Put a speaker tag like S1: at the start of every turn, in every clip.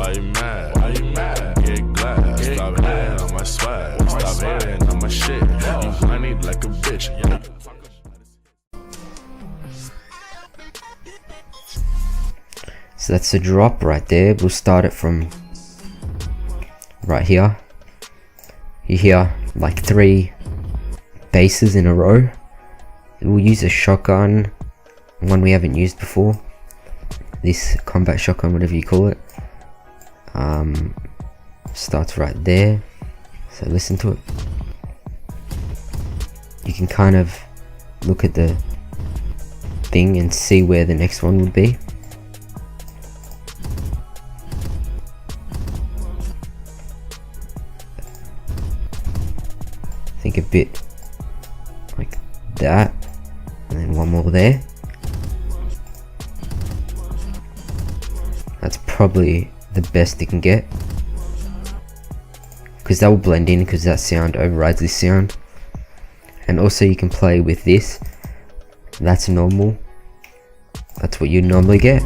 S1: Why you mad? Why you mad? Get glad. Stop hating on my swag. Stop hating on my shit. You whiny like a bitch.
S2: So that's the drop right there. We'll start it from right here. You hear like 3 basses in a row. We'll use a shotgun, one we haven't used before. This combat shotgun, whatever you call it. Starts right there. So listen to it. You can kind of look at the thing and see where the next one would be. A bit like that, and then one more there. That's probably the best it can get, because that will blend in, because that sound overrides this sound. And also you can play with this. That's normal, that's what you normally get.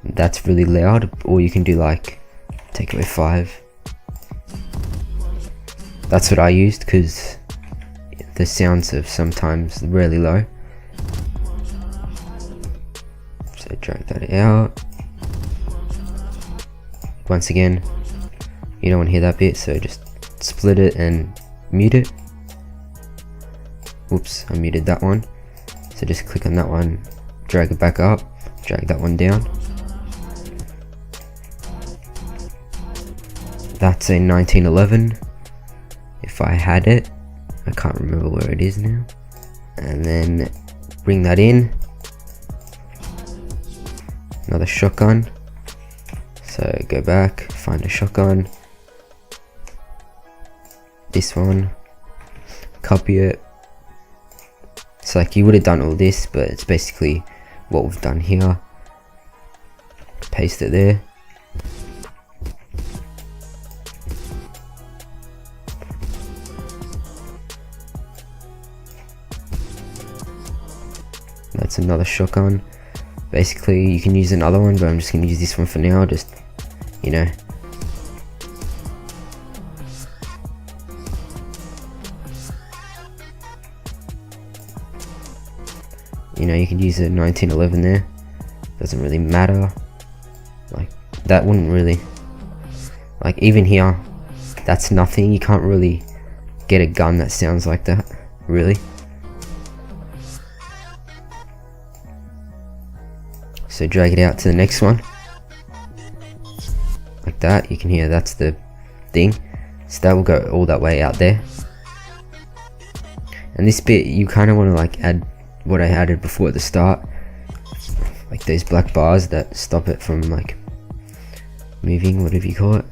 S2: That's really loud, or you can do like take away 5. That's what I used, because the sounds are sometimes really low. So drag that out. Once again, you don't want to hear that bit, so just split it and mute it. Oops, I muted that one. So just click on that one, drag it back up, drag that one down. That's a 1911. If I had it, I can't remember where it is now. And then bring that in. Another shotgun. So go back, find a shotgun. This one. Copy it. It's like you would have done all this, but it's basically what we've done here. Paste it there. That's another shotgun. Basically you can use another one, but I'm just going to use this one for now, just, you know. You can use a 1911 there. Doesn't really matter. Like, that wouldn't really, like, even here, that's nothing. You can't really get a gun that sounds like that, really. So drag it out to the next one, like that. You can hear that's the thing, so that will go all that way out there. And this bit you kind of want to like add what I added before at the start, like those black bars that stop it from like moving, whatever you call it.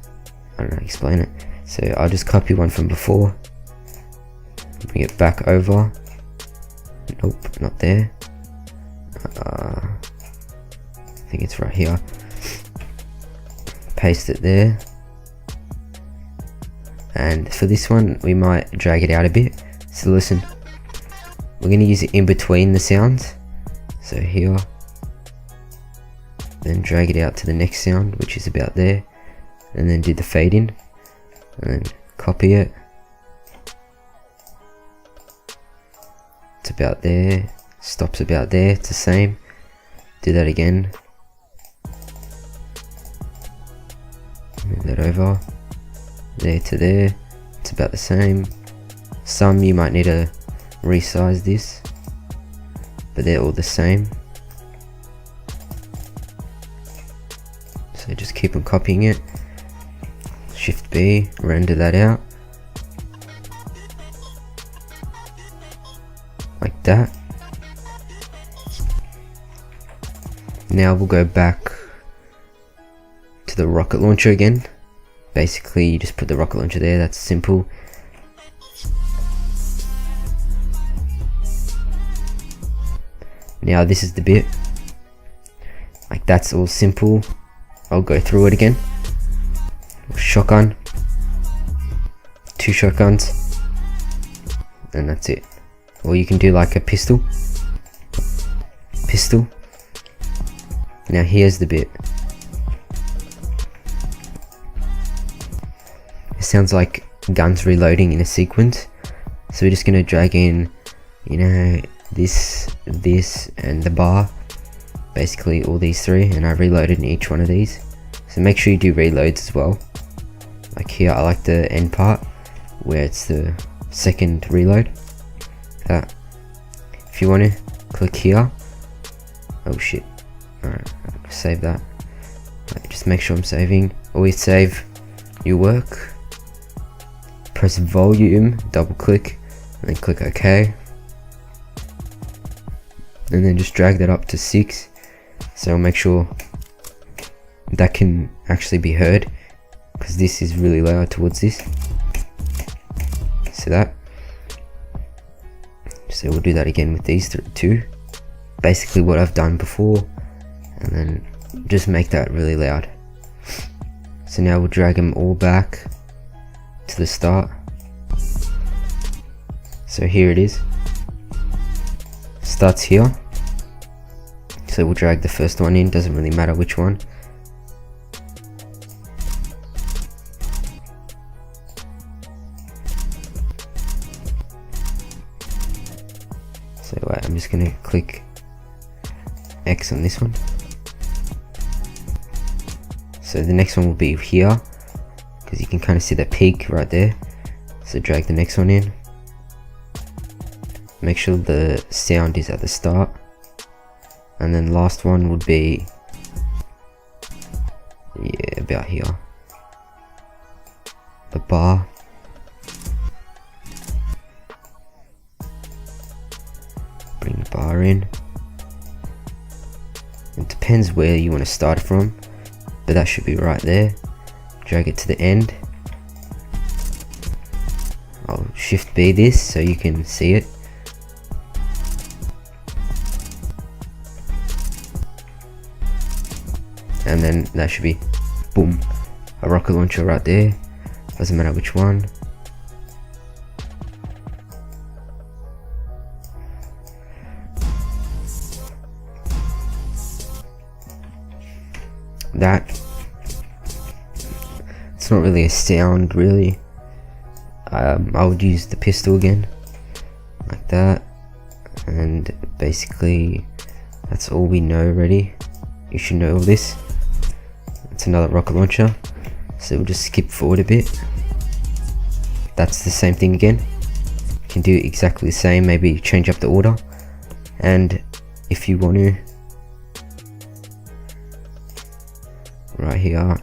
S2: I don't know how to explain it. So I'll just copy one from before, bring it back over. Nope, not there. I think it's right here. Paste it there. And for this one we might drag it out a bit. So listen, we're going to use it in between the sounds. So here, then drag it out to the next sound, which is about there, and then do the fade in, and then copy it. It's about there, stops about there, it's the same. Do that again. Move that over, there to there, it's about the same. Some you might need to resize this, but they're all the same. So just keep on copying it. Shift B, render that out. Like that. Now we'll go back to the rocket launcher again. Basically you just put the rocket launcher there, that's simple. Now this is the bit, like that's all simple. I'll go through it again. Shotgun, 2 shotguns, and that's it. Or you can do like a pistol. Now here's the bit. it sounds like guns reloading in a sequence. So we're just gonna drag in, you know, this, and the bar, basically all these three, and I reloaded in each one of these. So make sure you do reloads as well. Like here, I like the end part where it's the second reload. That. If you want to click here. Oh shit. Alright, save that. Right, just make sure I'm saving. Always save your work. Press volume, double click, and then click OK. And then just drag that up to 6. So make sure that can actually be heard, because this is really loud towards this. See that? So we'll do that again with these two. Basically what I've done before, and then just make that really loud. So now we'll drag them all back to the start. So here it is. Starts here. So we'll drag the first one in, doesn't really matter which one. So wait, I'm just gonna click X on this one. So the next one will be here, because you can kind of see that peak right there. So drag the next one in. Make sure the sound is at the start. And then last one would be, yeah, about here. The bar. Bring the bar in. It depends where you want to start from, but that should be right there. Drag it to the end. I'll shift B this so you can see it. And then that should be, boom, a rocket launcher right there. Doesn't matter which one. That, it's not really a sound really. I would use the pistol again, like that, and basically that's all we know already. You should know all this. It's another rocket launcher, so we'll just skip forward a bit. That's the same thing again. You can do exactly the same, maybe change up the order, and if you want to, right here,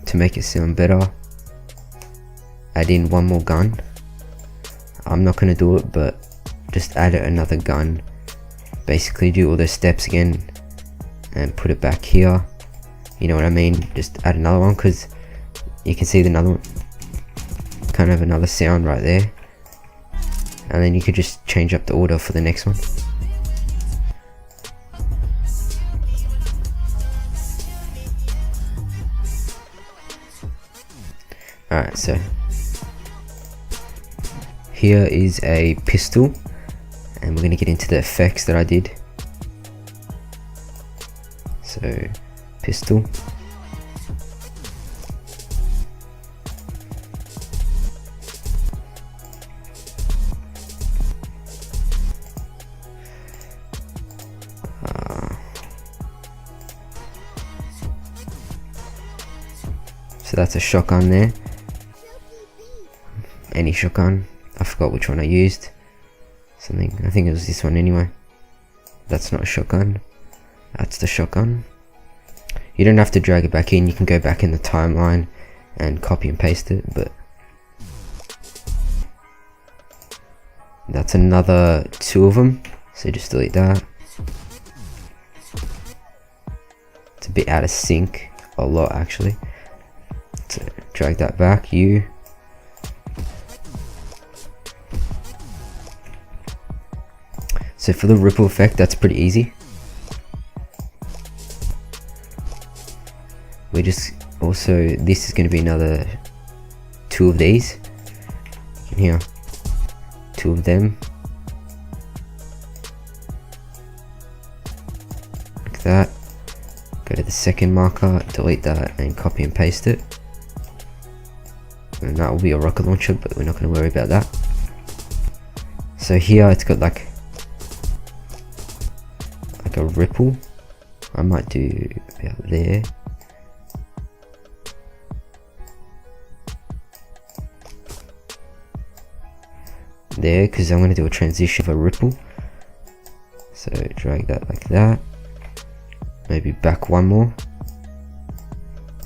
S2: to make it sound better, add in one more gun. I'm not going to do it, but just add another gun. Basically do all those steps again and put it back here. You know what I mean? Just add another one, because you can see another one, kind of another sound right there. And then you could just change up the order for the next one. Alright, so here is a pistol, and we're going to get into the effects that I did. So pistol, so that's a shotgun there. Any shotgun, I forgot which one I used. Something, I think it was this one anyway. That's not a shotgun, that's the shotgun. You don't have to drag it back in, you can go back in the timeline and copy and paste it, but that's another 2 of them, so just delete that. It's a bit out of sync, a lot actually. So drag that back, you. So for the ripple effect, that's pretty easy. We just also, this is going to be another 2 of these. You can hear 2 of them, like that. Go to the second marker, delete that, and copy and paste it. and that will be a rocket launcher, but we're not going to worry about that. So here it's got like a ripple. I might do about there. There, because I'm going to do a transition of a ripple. So drag that like that. Maybe back one more.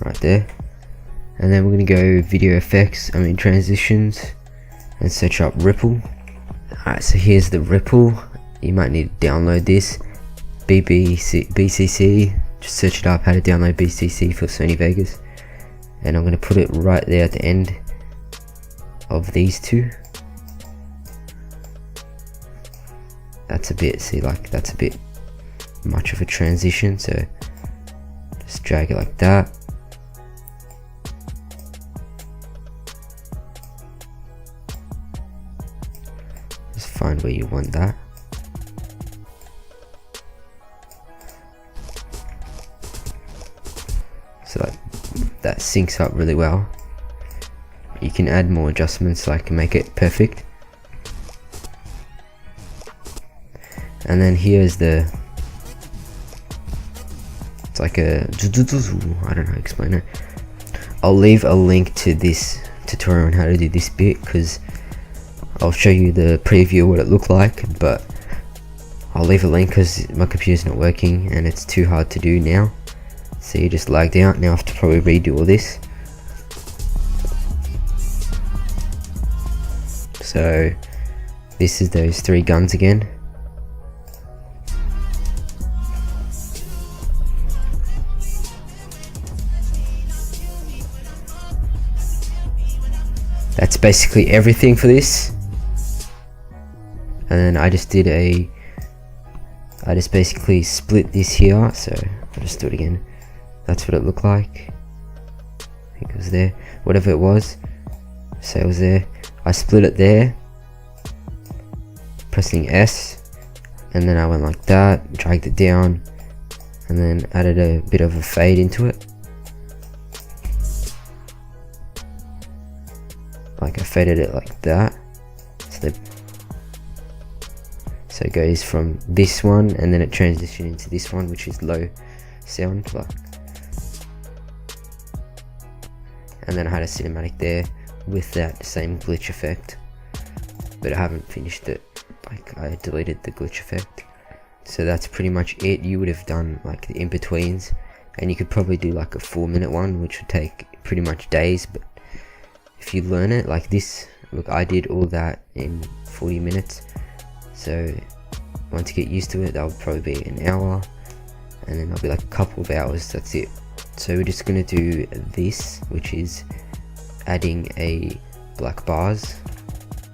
S2: Right there. And then we're going to go video effects, transitions, and search up ripple. Alright, so here's the ripple. You might need to download this. BCC, just search it up, how to download BCC for Sony Vegas. And I'm going to put it right there at the end of these two. That's a bit, that's a bit much of a transition, so just drag it like that. Just find where you want that. So that syncs up really well. You can add more adjustments, like make it perfect. And then here's it's like a, I don't know how to explain it. I'll leave a link to this tutorial on how to do this bit, because I'll show you the preview what it looked like, but I'll leave a link because my computer's not working and it's too hard to do now. So you just lagged out. Now I have to probably redo all this. So this is those three guns again. That's basically everything for this. And then I just basically split this here, so I'll just do it again. That's what it looked like. I think it was there, whatever it was, say it was there. I split it there, pressing S, and then I went like that, dragged it down, and then added a bit of a fade into it. Like I faded it like that, so it goes from this one and then it transitions into this one, which is low sound, like. And then I had a cinematic there with that same glitch effect, but I haven't finished it, like I deleted the glitch effect. So that's pretty much it. You would have done like the in-betweens, and you could probably do like a 4-minute one, which would take pretty much days, but if you learn it like this, look, I did all that in 40 minutes. So once you get used to it, that will probably be an hour, and then it'll be like a couple of hours, that's it. So we're just going to do this, which is adding a black bars.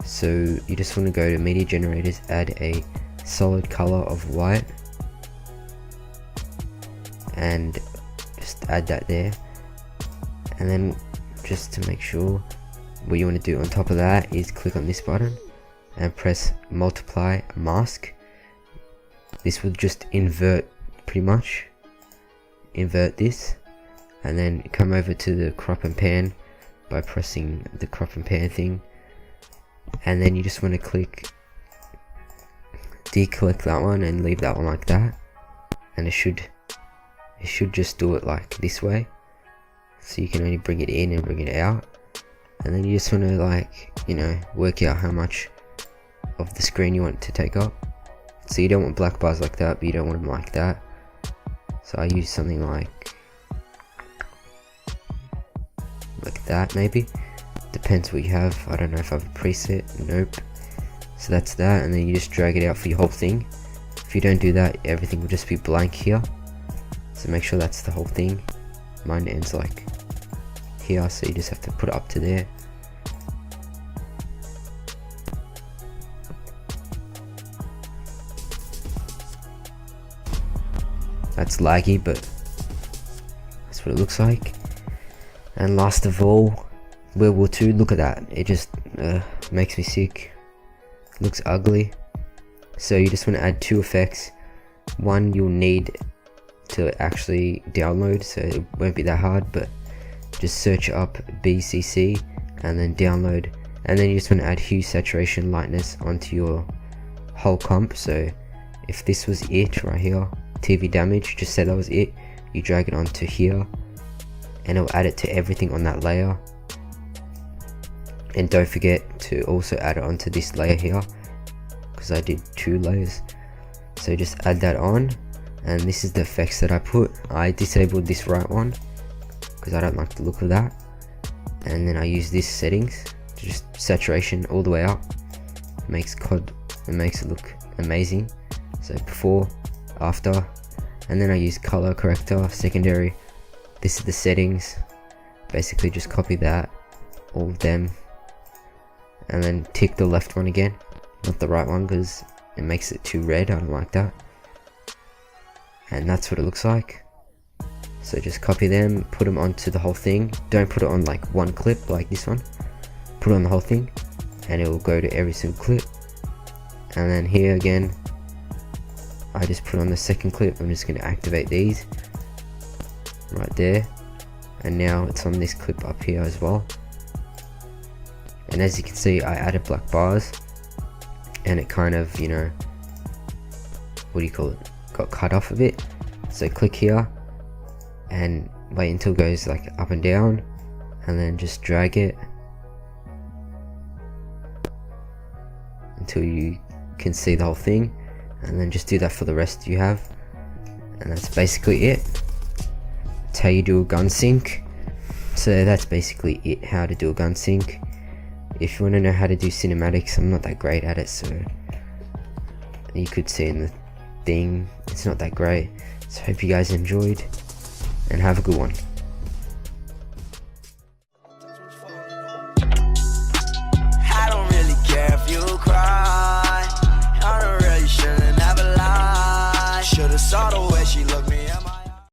S2: So you just want to go to media generators, add a solid color of white, and just add that there. And then just to make sure, what you want to do on top of that is click on this button and press multiply mask. This will just invert, pretty much invert this, and then come over to the crop and pan by pressing the crop and pan thing, and then you just want to click deselect that one and leave that one like that, and it should just do it like this way, so you can only bring it in and bring it out. And then you just want to, like, you know, work out how much of the screen you want to take up. So you don't want black bars like that, but you don't want them like that. So I use something like that, maybe. Depends what you have. I don't know if I have a preset. Nope. So that's that, and then you just drag it out for your whole thing. If you don't do that, everything will just be blank here. So make sure that's the whole thing. Mine ends like here, so you just have to put it up to there. That's laggy, but that's what it looks like. And last of all, World War II. Look at that, it just makes me sick. It looks ugly. So you just want to add two effects. One you'll need to actually download, so it won't be that hard, but just search up BCC and then download, and then you just want to add hue, saturation, lightness onto your whole comp. So if this was it right here, TV damage, just say that was it, you drag it onto here and it'll add it to everything on that layer. And don't forget to also add it onto this layer here, because I did 2 layers. So just add that on, and this is the effects that I put. I disabled this right one because I don't like the look of that, and then I use this settings, just saturation all the way up. It makes it look amazing. So before, after, and then I use color corrector, secondary. This is the settings. Basically just copy that, all of them, and then tick the left one again, not the right one, because it makes it too red. I don't like that. And that's what it looks like. So just copy them, put them onto the whole thing. Don't put it on like one clip like this one. Put it on the whole thing and it will go to every single clip. And then here again, I just put on the second clip. I'm just going to activate these right there, and now it's on this clip up here as well. And as you can see, I added black bars, and it kind of, you know, what do you call it, got cut off a bit. So click here and wait until it goes like up and down, and then just drag it until you can see the whole thing, and then just do that for the rest you have. And that's basically it. That's how you do a gun sync. So that's basically it, how to do a gun sync. If you want to know how to do cinematics, I'm not that great at it, so you could see in the thing, it's not that great. So hope you guys enjoyed, and have a good one.